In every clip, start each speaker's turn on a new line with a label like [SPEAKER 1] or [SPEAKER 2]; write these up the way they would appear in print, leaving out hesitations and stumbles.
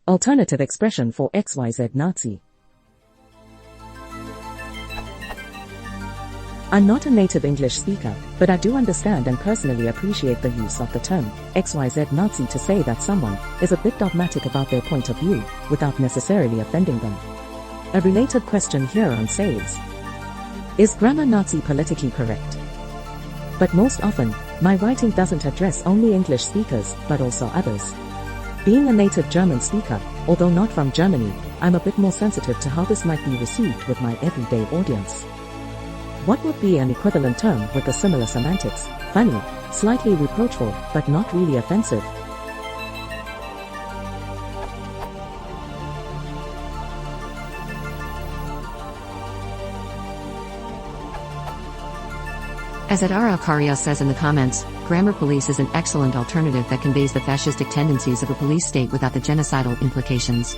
[SPEAKER 1] Alternative expression for XYZ Nazi. I'm not a native English speaker, but I do understand and personally appreciate the use of the term XYZ Nazi to say that someone is a bit dogmatic about their point of view, without necessarily offending them. A related question here on says, is grammar Nazi politically correct? But most often, my writing doesn't address only English speakers, but also others. Being a native German speaker, although not from Germany, I'm a bit more sensitive to how this might be received with my everyday audience. What would be an equivalent term with a similar semantics? Funny, slightly reproachful, but not really offensive.
[SPEAKER 2] As Adara Alcario says in the comments, grammar police is an excellent alternative that conveys the fascistic tendencies of a police state without the genocidal implications.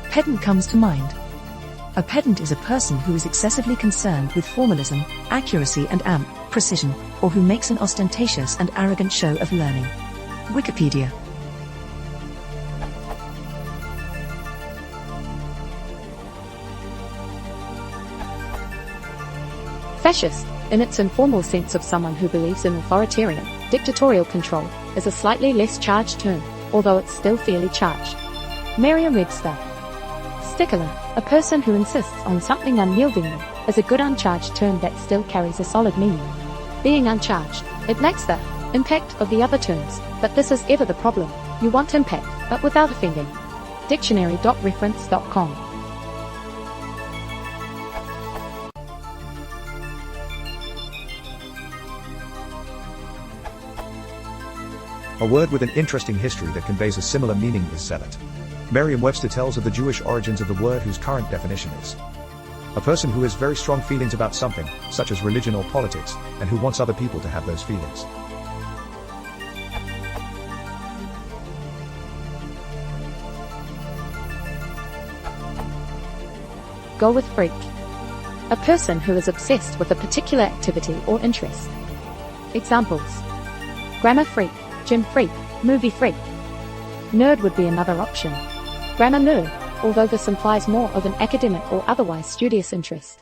[SPEAKER 3] Pedant comes to mind. A pedant is a person who is excessively concerned with formalism, accuracy and precision, or who makes an ostentatious and arrogant show of learning. Wikipedia.
[SPEAKER 4] Fascist, in its informal sense of someone who believes in authoritarian, dictatorial control, is a slightly less charged term, although it's still fairly charged. Merriam-Webster. Stickler, a person who insists on something unyieldingly, is a good uncharged term that still carries a solid meaning. Being uncharged, it lacks the impact of the other terms, but this is ever the problem. You want impact, but without offending. Dictionary.reference.com.
[SPEAKER 5] A word with an interesting history that conveys a similar meaning is zealot. Merriam-Webster tells of the Jewish origins of the word, whose current definition is a person who has very strong feelings about something, such as religion or politics, and who wants other people to have those feelings.
[SPEAKER 4] Go with freak. A person who is obsessed with a particular activity or interest. Examples: grammar freak, gym freak, movie freak. Nerd would be another option. Grammar nerd, although this implies more of an academic or otherwise studious interest.